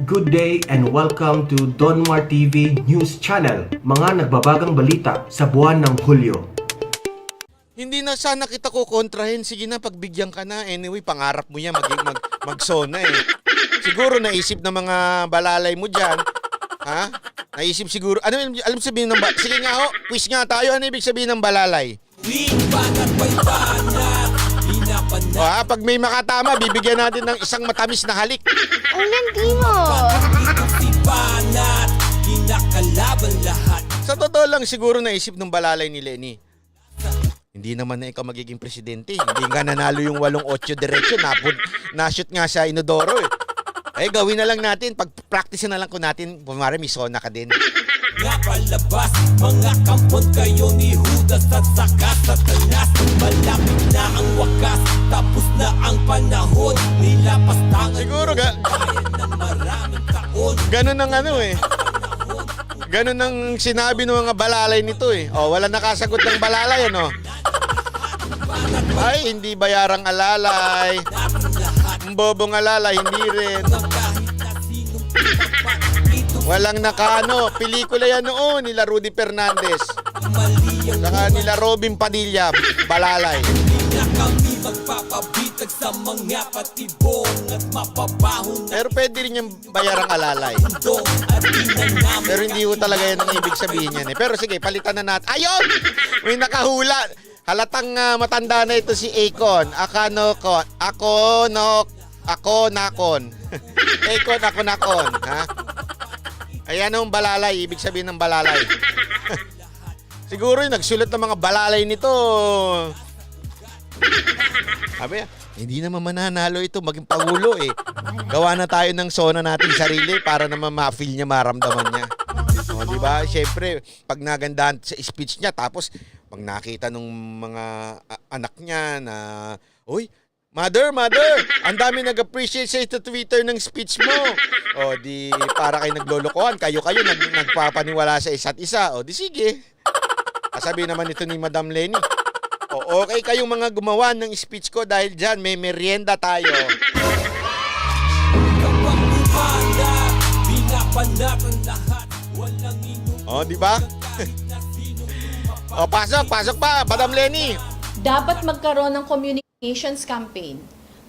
Good day and welcome to Donmar TV News Channel, mga nagbabagang balita sa buwan ng Hulyo. Hindi na sana kita kukontrahin. Sige na, pagbigyan ka na. Anyway, pangarap mo yan magsona eh. Siguro naisip ng mga balalay mo dyan. Ha? Naisip siguro. Ano alam sabihin ng balalay? Sige nga ho, quiz nga tayo. Ano ibig sabihin ng balalay? O ha, pag may makatama, bibigyan natin ng isang matamis na halik. Ang landi mo! Sa totoo lang, siguro naisip ng balalay ni Lenny. Hindi naman na ikaw magiging presidente. Hindi nga nanalo yung 8-8 diretsyo. Na-shoot nga sa Inodoro eh. Eh, gawin na lang natin. Pag-practice na lang ko natin. Pumari, may sona ka din. Nga palabas, mga kampon kayo ni Judas at saka Satanas. Malapit na ang wakas, tapos na ang panahon. Nilapastangan Siguro ng maraming taon. ganun ang ano eh. Ganun ang sinabi ng mga balalay nito eh. O, wala nakasagot ng balalay ano. Ay, hindi bayarang alalay. Bobong alalay, hindi rin. Walang nakano. Pelikula yan noon nila Rudy Fernandez. Saka nila Robin Padilla, balalay. Na kami magpapabitag sa mga patibong at mapabahon na Pero pwede rin yung bayarang alalay. dong at namin. Pero hindi ko talaga yan ang ibig sabihin yan eh. Pero sige, palitan na natin. Ayun! May nakahula. Halatang matanda na ito si Akon. Ako nakon. Akon, ako nakon. Ha? Ayan ang balalay. Ibig sabihin ng balalay. Siguro yung nagsulat ng mga balalay nito. Sabi, hindi naman mananalo ito maging pangulo eh. Gawa na tayo ng sona natin sarili para naman ma-feel niya, maramdaman niya. O, di ba? Siyempre, pag nagandahan sa speech niya, tapos pag nakita nung mga anak niya na, uy, Mother, ang dami nag-appreciate sa Twitter ng speech mo. O, di para kayo naglolokohan, kayo nagpapaniwala sa isa't isa. O, di sige. Sabi naman ito ni Madam Lenny. O, okay kayong mga gumawa ng speech ko dahil dyan may merienda tayo. O, di ba? O, pasok pa, Madam Lenny. Dapat magkaroon ng communications campaign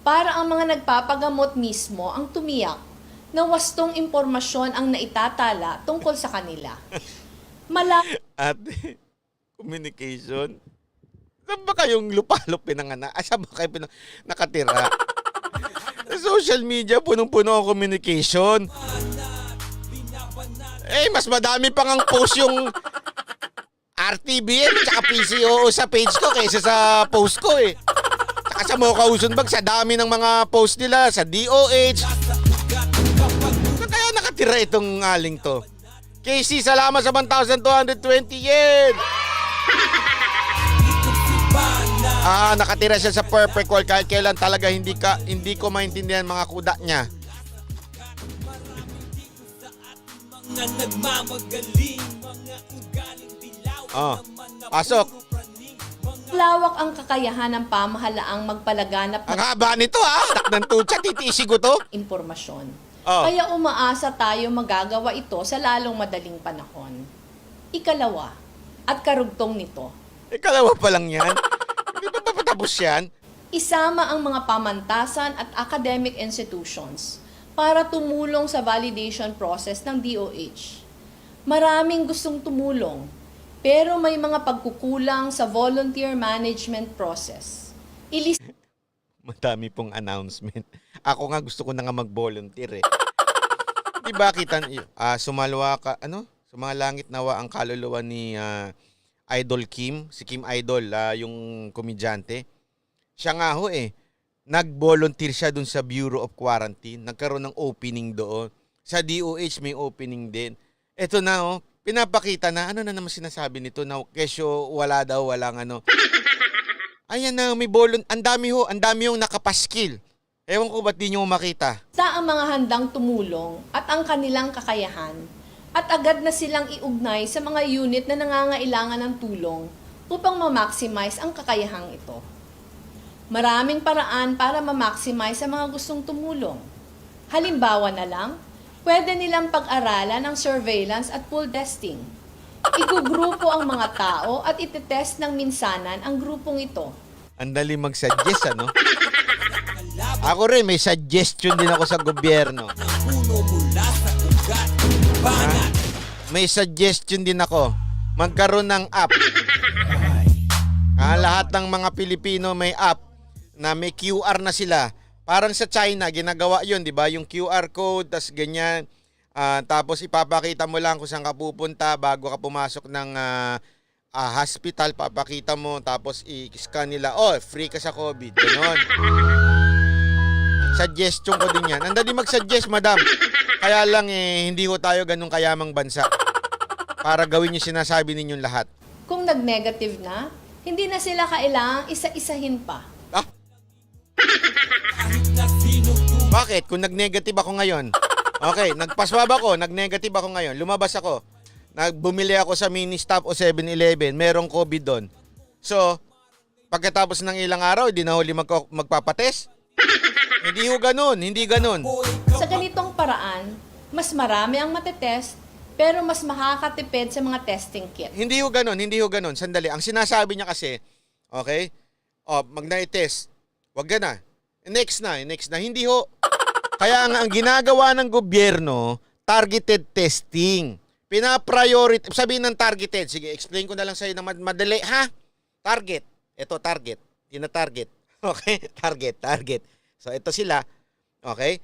para ang mga nagpapagamot mismo ang tumiyak na wastong impormasyon ang naitatala tungkol sa kanila. Ate, communication? Saan ba kayong lupalop pinanganak? Saan ba kayo nakatira? Sa social media, punong-puno ang communication. Eh, mas madami pang ang post yung RTBM at PCOO sa page ko kaysa sa post ko eh. Saka sa Mocha Usunbag, sa dami ng mga post nila, sa DOH. Kaya nakatira itong aling to. Casey, salamat sa 1,220 yen! Nakatira siya sa perfect world kahit kailan talaga hindi ko maintindihan mga kuda niya. Mga nagmamagaling, mga ugaling dilaw. Pasok. Lawak ang kakayahan ng pamahalaang magpalaganap Ang ng haba nito Anak ng tutsa, titiisi ko to. impormasyon. Oh. Kaya umaasa tayo magagawa ito sa lalong madaling panahon. Ikalawa, at karugtong nito, Ikalawa pa lang yan. Hindi pa papatapos yan. isama ang mga pamantasan at academic institutions para tumulong sa validation process ng DOH. Maraming gustong tumulong, pero may mga pagkukulang sa volunteer management process. Madami pong announcement. Ako nga gusto ko na nga mag-volunteer eh. Diba kita, sumalwa ka, sumalangit nawa ang kaluluwa ni Idol Kim, si Kim Idol, yung komedyante. Siya nga ho nag-volunteer siya dun sa Bureau of Quarantine. Nagkaroon ng opening doon. Sa DOH may opening din. Eto na pinapakita na, ano na naman sinasabi nito na kesyo walang Ayan na, may ang dami yung nakapaskil. Ewan ko ba't di nyo makita. Sa ang mga handang tumulong at ang kanilang kakayahan at agad na silang iugnay sa mga unit na nangangailangan ng tulong upang ma-maximize ang kakayahang ito. Maraming paraan para ma-maximize sa mga gustong tumulong. Halimbawa na lang, pwede nilang pag-aralan ang surveillance at pool testing. Igugrupo ang mga tao at itetest ng minsanan ang grupong ito. Ang dali mag-suggest, ano? Ako rin, may suggestion din ako sa gobyerno. Puno mula sa ugat. Banat. May suggestion din ako. Magkaroon ng app. Lahat ng mga Pilipino may app na may QR na sila. Parang sa China, ginagawa yun, di ba? Yung QR code, tas ganyan. Tapos ipapakita mo lang kung saan ka pupunta bago ka pumasok ng hospital. Papakita mo, tapos i-scan nila. Oh, free ka sa COVID. Ganon. Suggestion ko din yan. Ang dali mag-suggest, madam. Kaya lang hindi ho tayo ganun kayamang bansa para gawin yung sinasabi ninyong lahat. Kung nag-negative na, hindi na sila kailangang isa-isahin pa. Bakit? Kung nag-negative ako ngayon, okay, nagpaswab ako, nag-negative ako ngayon, lumabas ako, bumili ako sa mini-stop o 7-Eleven, merong COVID doon. So, pagkatapos ng ilang araw, hindi na huli magpapates? Hindi ho ganun, hindi ganun. Sa ganitong paraan, mas marami ang matetest, pero mas makakatipid sa mga testing kit. Hindi ho ganun. Sandali, ang sinasabi niya kasi, okay, mag-na-test, wag ka na. Next na. Hindi ho. Kaya nga, ang ginagawa ng gobyerno, targeted testing. Pina-priority, sabihin ng targeted, sige, explain ko na lang sa'yo na madali, ha? Target. Ito, target. Tina-target. Okay? Target. So, ito sila. Okay?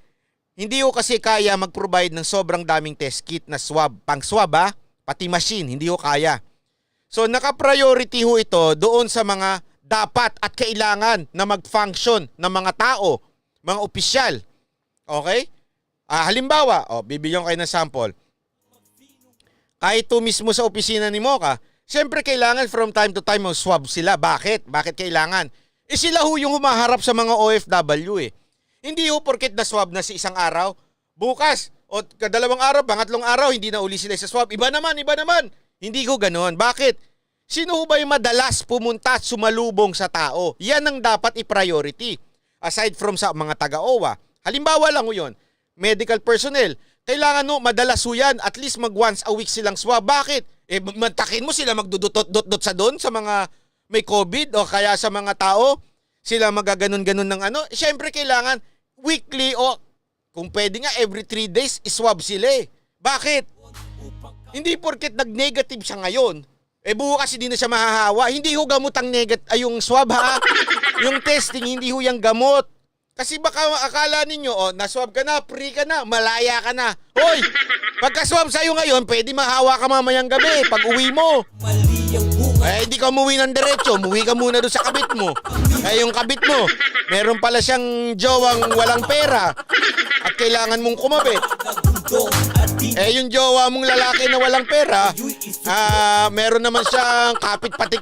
Hindi ho kasi kaya mag-provide ng sobrang daming test kit na swab. Pang-swab, ha? Pati machine, hindi ho kaya. So, naka-priority ho ito doon sa mga dapat at kailangan na mag-function ng mga tao, mga opisyal. Okay? Halimbawa, bibigyan ko kayo ng sample. Kahit ito mismo sa opisina ni Mocha, siyempre kailangan from time to time mag-swab sila. Bakit? Bakit kailangan? Sila ho yung humaharap sa mga OFW eh. Hindi ho porket na-swab na sa isang araw, bukas o kadalawang araw, pangatlong araw, hindi na uli sila sa swab. Iba naman. Hindi ho ganoon. Bakit? Sino ho ba yung madalas pumunta at sumalubong sa tao? Yan ang dapat i-priority. Aside from sa mga taga-OWA. Halimbawa lang ho yun, medical personnel. Kailangan no, madalas ho yan, at least mag once a week silang swab. Bakit? Mantakin mo sila magdudot-dot sa doon sa mga may COVID o kaya sa mga tao, sila magaganon-ganon ng ano. Siyempre kailangan weekly o kung pwede nga every 3 days iswab sila eh. Bakit? Hindi porket nag-negative siya ngayon, bukas hindi na siya mahahawa. Hindi ho gamot ang yung swab ha. Yung testing, hindi ho yung gamot. Kasi baka akala ninyo, naswab ka na, free ka na, malaya ka na. Hoy, pagka-swab sa'yo ngayon, pwede mahawa ka mamayang gabi pag uwi mo. Hindi ka umuwi ng diretso, umuwi ka muna doon sa kabit mo. Yung kabit mo, meron pala siyang jowang walang pera at kailangan mong kumabit. Yung jowa mong lalaki na walang pera, meron naman siyang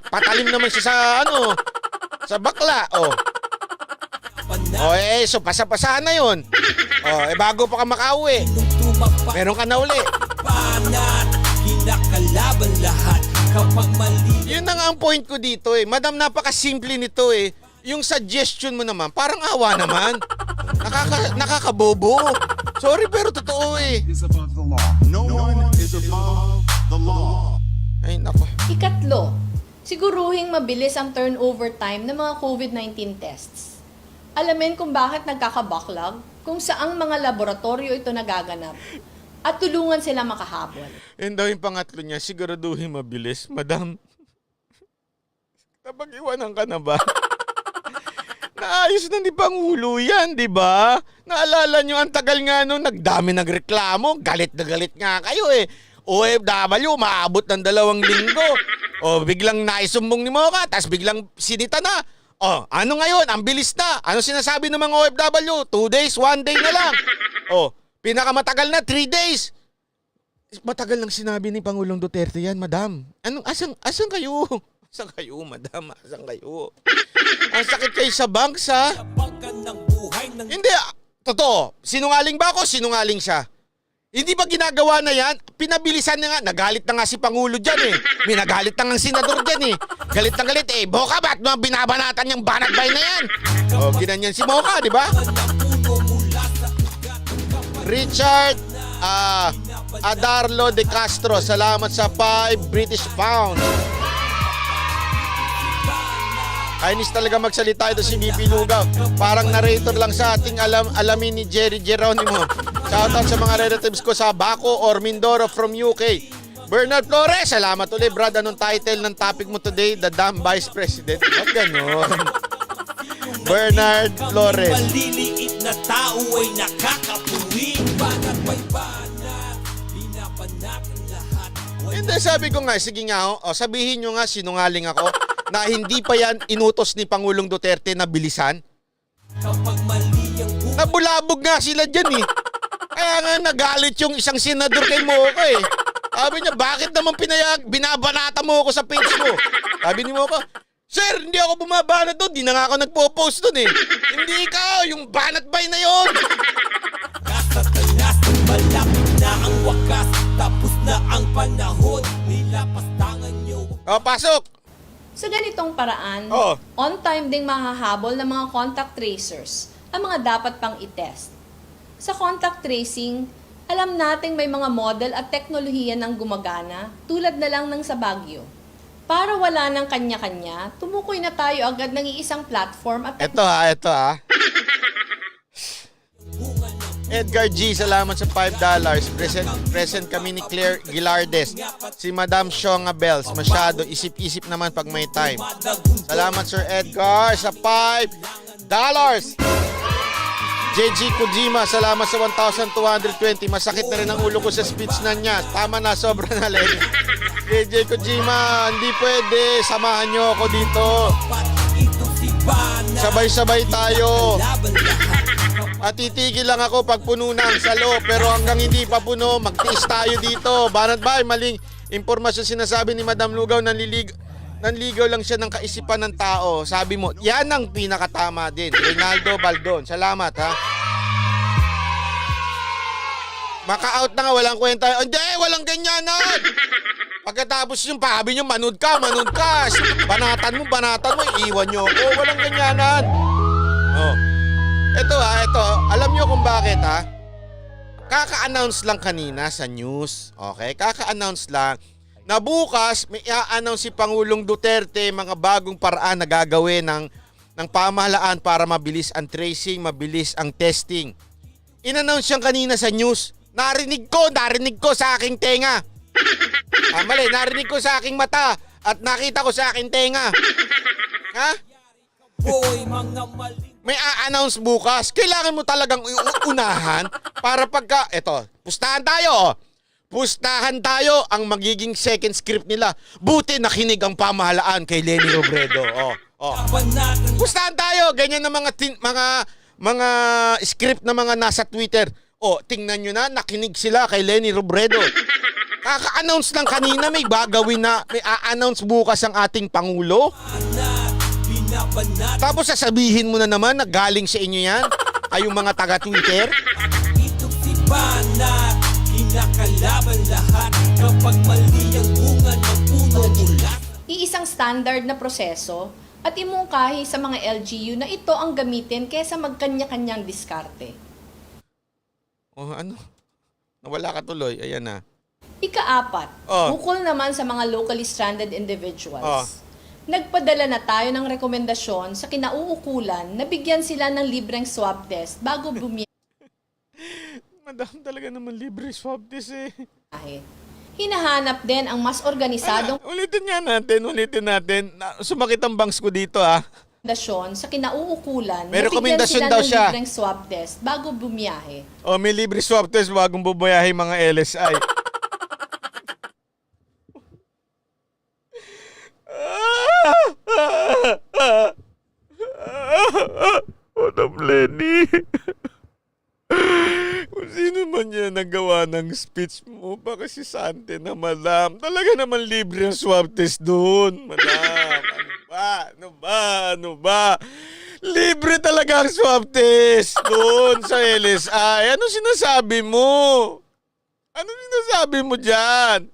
patalim naman siya sa bakla. So pasa-pasahan na yun. Bago pa ka makauwi, meron ka na uli. Kinakalaban lahat kapag mali. Yun na nga ang point ko dito eh. Madam, napaka-simple nito eh. Yung suggestion mo naman, parang awa naman. Nakakabobo. Sorry pero totoo eh. Is above the law. No one is above the law. Ay nako. Ikatlo, siguruhing mabilis ang turnover time ng mga COVID-19 tests. Alamin kung bakit nagkaka-backlog, kung saang mga laboratorio ito nagaganap, at tulungan sila makahabol. Yun daw yung pangatlo niya, siguraduhin mabilis. Madam, napag-iwanan ka na ba? Naayos na ni Pangulo yan, di ba? Naalala nyo, ang tagal nga nung nagdami nagreklamo, galit na galit nga kayo eh. OFW, maabot ng 2 linggo. Biglang naisumbong ni Mocha, tas biglang sinita na. Ano ngayon? Ang bilis na. Ano sinasabi ng mga OFW? 2 days, 1 day na lang. Pinakamatagal na, 3 days. Matagal lang sinabi ni Pangulong Duterte yan, madam. Asan kayo? Asan kayo, madam? Asan kayo? Ang sakit kayo sa banks, ha? Hindi, totoo. Sinungaling ba ako? Sinungaling siya. Hindi ba ginagawa na yan? Pinabilisan na nga. Nagalit na nga si Pangulo dyan eh. May nagalit na nga ang senador dyan eh. Galit na galit eh. Mocha, ba't mga binabanatan niyang banat-bay na yan? Ginanyan si Mocha, di ba? Richard Adarlo De Castro, salamat sa 5 British pounds. Kainis talaga magsalita ito si BP Lugaw. Parang narrator lang sa ating alamin ni Jerry Geronimo. Shoutout sa mga relatives ko sa Baco or Mindoro from UK. Bernard Flores, salamat ulit Brad. Anong title ng topic mo today? The damn Vice President. Wag ganon. Bernard Flores. Maliliit na tao ay nakakapuwi. Banat may banat, binabanat ang lahat. Hindi, sabi ko nga, sige nga, sabihin nyo nga sinungaling ako na hindi pa yan inutos ni Pangulong Duterte na bilisan. Kapag mali ang buhay, Nabulabog nga sila dyan eh. Kaya nga nagalit yung isang senador kay Moco eh. Sabi niya, bakit naman binabanata mo ako sa page mo? Sabi ni Moco, Sir, hindi ako bumabanat doon. Di na nga ako nagpo-post doon eh. Hindi ikaw, yung banat bay na yon. kasatanas, malapit na ang wakas. Tapos na ang panahon, nilapastangan nyo. Pasok. Sa ganitong paraan, Oo. on time ding mahahabol ng mga contact tracers ang mga dapat pang itest. Sa contact tracing, alam nating may mga model at teknolohiya ng gumagana tulad na lang ng sa Baguio. Para wala ng kanya-kanya, tumukoy na tayo agad ng iisang platform at Ito ha. Edgar G, salamat sa $5. Present kami ni Claire Gilardes. Si Madam Shonga Bells. Masyado, isip-isip naman pag may time. Salamat Sir Edgar sa $5. JG Kojima, salamat sa 1,220. Masakit na rin ang ulo ko sa speech na niya. Tama na, sobra na Lenny. JJ Kojima, hindi pwede. Samahan niyo ako dito. Sabay-sabay tayo. At titigil lang ako pag puno na ang salo. Pero hanggang hindi pa puno, magtiis tayo dito. Banat ba? Maling impormasyon sinasabi ni Madam Lugaw. Nanligaw lang siya ng kaisipan ng tao. Sabi mo, yan ang pinakatama din. Reynaldo Baldon. Salamat ha. Maka-out na nga, walang kwenta. Hindi, walang ganyanan. Pagkatapos yung pahabi nyo, manood ka. Banatan mo, iwan nyo. Walang ganyanan. Ito. Alam nyo kung bakit ha? Kaka-announce lang kanina sa news. Okay? Kaka-announce lang na bukas may i-announce si Pangulong Duterte mga bagong paraan na gagawin ng pamahalaan para mabilis ang tracing, mabilis ang testing. In-announce yan kanina sa news. Narinig ko sa aking tenga. Narinig ko sa aking mata at nakita ko sa aking tenga. Ha? Boy, mga mali. May a-announce bukas. Kailangan mo talagang unahan para pustahan tayo. Pustahan tayo ang magiging second script nila. Buti nakinig ang pamahalaan kay Leni Robredo. Pustahan tayo. Ganyan na mga script na mga nasa Twitter. Tingnan nyo na, nakinig sila kay Leni Robredo. Kaka-announce lang kanina, may gagawin na, may a-announce bukas ang ating Pangulo. Tapos sasabihin mo na naman na galing sa inyo yan, kayong mga taga-Twitter. Itong si Banat, kinakalaban lahat. Kapag mali ang bunga ng puno mula. iisang standard na proseso at imungkahi sa mga LGU na ito ang gamitin kaysa magkanya-kanyang diskarte. Nawala ka tuloy. Ayan na. Ika-4, ukol naman sa mga locally stranded individuals. Nagpadala na tayo ng rekomendasyon sa kinauukulan na bigyan sila ng libreng swab test bago bumiyahe. Madam, talaga naman libre swab test eh. Hinahanap din ang mas organisadong Ulitin natin. Sumakit ang bangs ko dito rekomendasyon sa kinauukulan May na bigyan rekomendasyon sila daw ng siya. libreng swab test bago bumiyahe. May libre swab test bagong bubuyahe mga LSI. Madam Lenny. Kung sino man yan nagawa ng speech mo, baka si Sante na madam. Talaga naman libre ang swab test doon, madam. Ano ba? Libre talaga ang swab test doon sa LSI. Ano sinasabi mo dyan?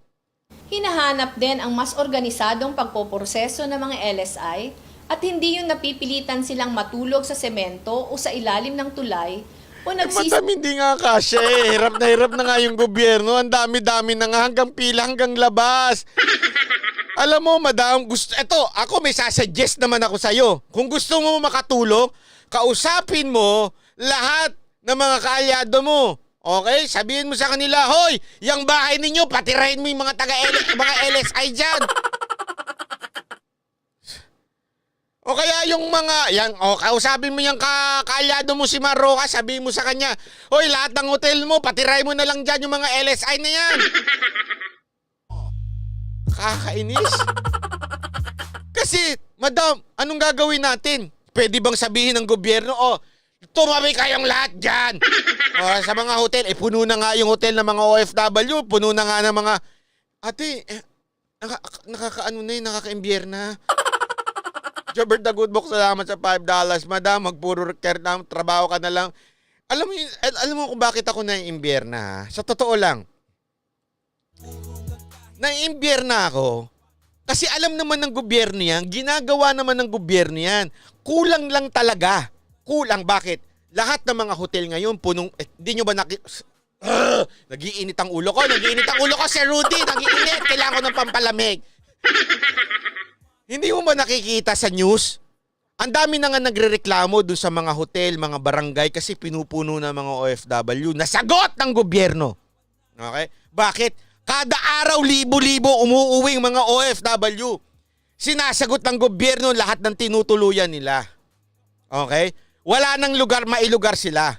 Hinahanap din ang mas organisadong pagpoproseso ng mga LSI at hindi yung napipilitan silang matulog sa semento o sa ilalim ng tulay O Madam, hindi nga kasya eh. Hirap na nga yung gobyerno. Ang dami-dami na nga hanggang pila, hanggang labas. Alam mo, madam, ako may sasuggest naman ako sa'yo. Kung gusto mo makatulong, kausapin mo lahat ng mga kaalyado mo. Okay? Sabihin mo sa kanila, hoy, yung bahay ninyo, patirahin mo yung mga mga LSI dyan. O kaya yung kausapin mo yung kaalyado mo si Maroka, sabihin mo sa kanya, hoy, lahat ng hotel mo, patirahin mo na lang dyan yung mga LSI na yan. Kakainis. Kasi, madam, anong gagawin natin? Pwede bang sabihin ng gobyerno, tumabi kayong lahat dyan. Sa mga hotel, puno na nga yung hotel ng mga OFW, puno na nga ng mga, ate, nakaka-imbiyer na. Jobert the Good Book, salamat sa $5. Madam, magpuro trabaho ka na lang. Alam mo kung bakit ako naiimbiyer na, ha? Sa totoo lang. Naiimbiyer na ako. Kasi alam naman ng gobyerno yan, ginagawa naman ng gobyerno yan. Kulang lang talaga. Kulang, bakit? Lahat ng mga hotel ngayon, punong, di nyo ba nagiinit ang ulo ko, Sir Rudy, nagiinit, kailangan ko ng pampalamig. Hindi mo ba nakikita sa news? Ang dami na nga nagrereklamo doon sa mga hotel, mga barangay kasi pinupuno ng mga OFW. Nasagot ng gobyerno. Okay? Bakit? Kada araw libo-libo umuuwing mga OFW. Sinasagot ng gobyerno lahat ng tinutuluyan nila. Okay? Wala nang lugar, mailugar sila.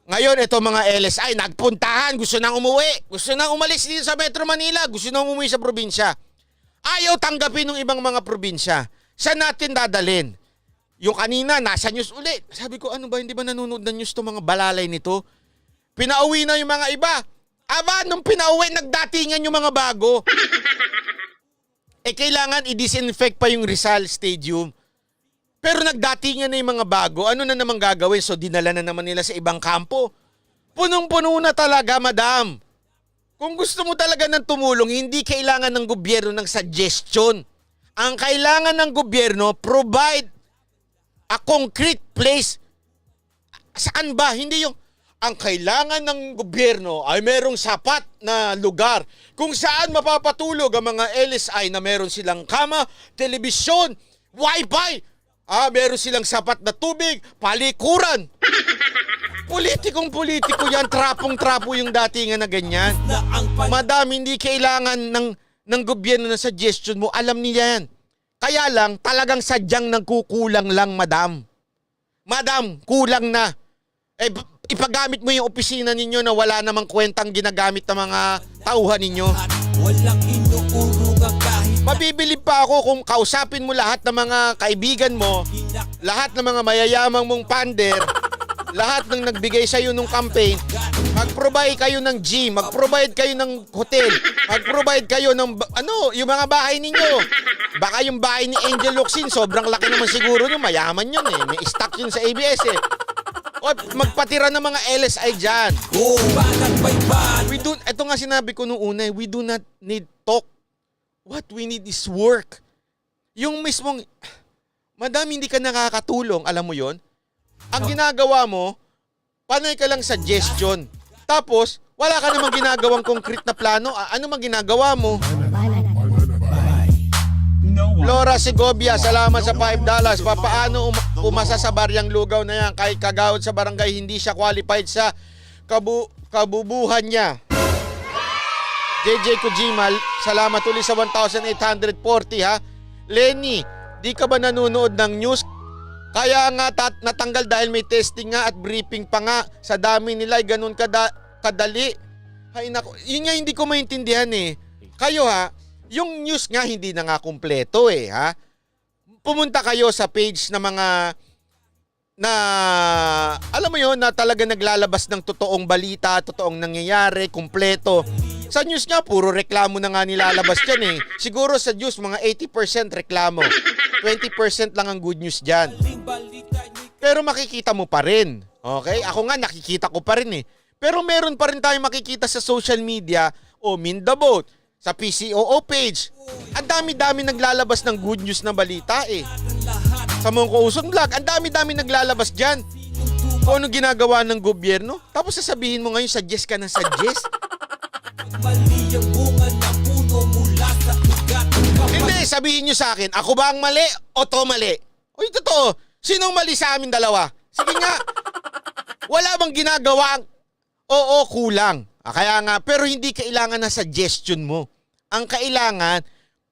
Ngayon, ito mga LSI, nagpuntahan, gusto nang umuwi. Gusto nang umalis dito sa Metro Manila. Gusto nang umuwi sa probinsya. Ayaw tanggapin ng ibang mga probinsya. Saan natin dadalhin? Yung kanina, nasa news ulit. Sabi ko, ano ba, hindi ba nanonood ng news itong mga balalay nito? Pinauwi na yung mga iba. Aba, nung pinauwi, nagdatingan yung mga bago. Kailangan i-disinfect pa yung Rizal Stadium. Pero nagdatingan na yung mga bago. Ano na naman gagawin? So, dinala na naman nila sa ibang kampo. Punong-puno na talaga, madam. Kung gusto mo talaga ng tumulong, hindi kailangan ng gobyerno ng suggestion. Ang kailangan ng gobyerno, provide a concrete place. Saan ba? Hindi yung, ang kailangan ng gobyerno ay merong sapat na lugar kung saan mapapatulog ang mga LSI na meron silang kama, telebisyon, wifi, meron silang sapat na tubig, palikuran. Politikong-politiko yan, trapong-trapo yung datingan na ganyan. Madam, hindi kailangan ng gobyerno na suggestion mo, alam niya yan. Kaya lang, talagang sadyang nagkukulang lang, madam. Madam, kulang na. Ipagamit mo yung opisina ninyo na wala namang kwentang ginagamit ng mga tauhan ninyo. Walang inuurungan kahit Mabibilib pa ako kung kausapin mo lahat ng mga kaibigan mo, lahat ng mga mayayamang mong pander, lahat ng nagbigay sa'yo ng campaign, mag-provide kayo ng gym, mag-provide kayo ng hotel, mag-provide kayo ng, yung mga bahay ninyo. Baka yung bahay ni Angel Locsin, sobrang laki naman siguro nyo, mayaman yun eh. May stock yun sa ABS eh. O magpatira ng mga LSI dyan. Ito nga sinabi ko nung una, we do not need talk. What we need is work. Yung mismong, madam, hindi ka nakakatulong, alam mo yon. Ang ginagawa mo, panay ka lang suggestion. Tapos, wala ka namang ginagawang concrete na plano. Ano mang ginagawa mo? Flora Segovia, salamat sa $5. Papaano umasa sa baryang lugaw na yan? Kahit kagawad sa barangay, hindi siya qualified sa kabubuhan niya. JJ Kojima, salamat ulit sa 1,840 ha. Lenny, di ka ba nanonood ng news? Kaya nga natanggal dahil may testing nga at briefing pa nga. Sa dami nila ay ganun kadali. Ay nako, yun nga hindi ko maintindihan eh. Kayo ha, yung news nga hindi na nga kumpleto eh ha. Pumunta kayo sa page na mga na alam mo yon na talaga naglalabas ng totoong balita, totoong nangyayari, kumpleto. Sa news nga, puro reklamo na nga nilalabas dyan eh. Siguro sa news, mga 80% reklamo. 20% lang ang good news dyan. Pero makikita mo pa rin. Okay? Ako nga, nakikita ko pa rin eh. Pero meron pa rin tayong makikita sa social media o Mindabot, sa PCOO page. Ang dami-dami naglalabas ng good news na balita eh. Sa Mongko Uson Vlog, ang dami-dami naglalabas dyan. kung ano ginagawa ng gobyerno. Tapos sasabihin mo ngayon, suggest ka ng suggest. Mali ang bunga na puno mula sa ugat. Hindi, sabihin nyo sa akin, ako ba ang mali o to mali? Uy, totoo. Sinong mali sa amin dalawa? Sige nga. Wala bang ginagawa ang... Oo, kulang. Kaya nga, pero hindi kailangan na suggestion mo. Ang kailangan,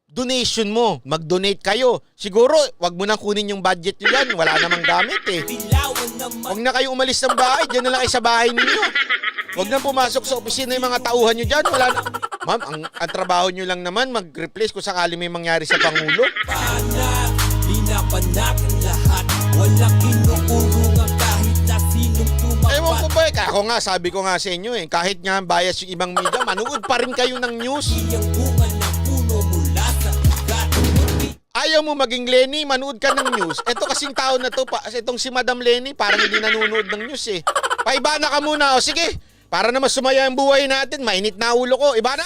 donation mo. Mag-donate kayo. Siguro, wag mo nang kunin yung budget nyo yan. Wala namang gamit eh. Dilawan naman Huwag na kayo umalis ng bahay. Diyan na lang kayo sa bahay ninyo. Huwag na pumasok sa opisina yung mga tauhan nyo dyan. Wala na. Ma'am, ang trabaho nyo lang naman, mag-replace kung sakali may mangyari sa Pangulo. panak. Pinapanak ang lahat. Walang inuurungan kahit na sinong tumapat. Ewan ko ba eh. Ako nga, sabi ko nga sa inyo eh. Kahit nga bias yung ibang media, manood pa rin kayo ng news. Iyang bunga na puno mula sa ugat. Ayaw mo maging Lenny, manood ka ng news. Ito kasing tao na to, itong si Madam Lenny, parang hindi nanonood ng news eh. Paibana ka muna, o sige. Para naman sumaya ang buhay natin, mainit na ulo ko. Ibana!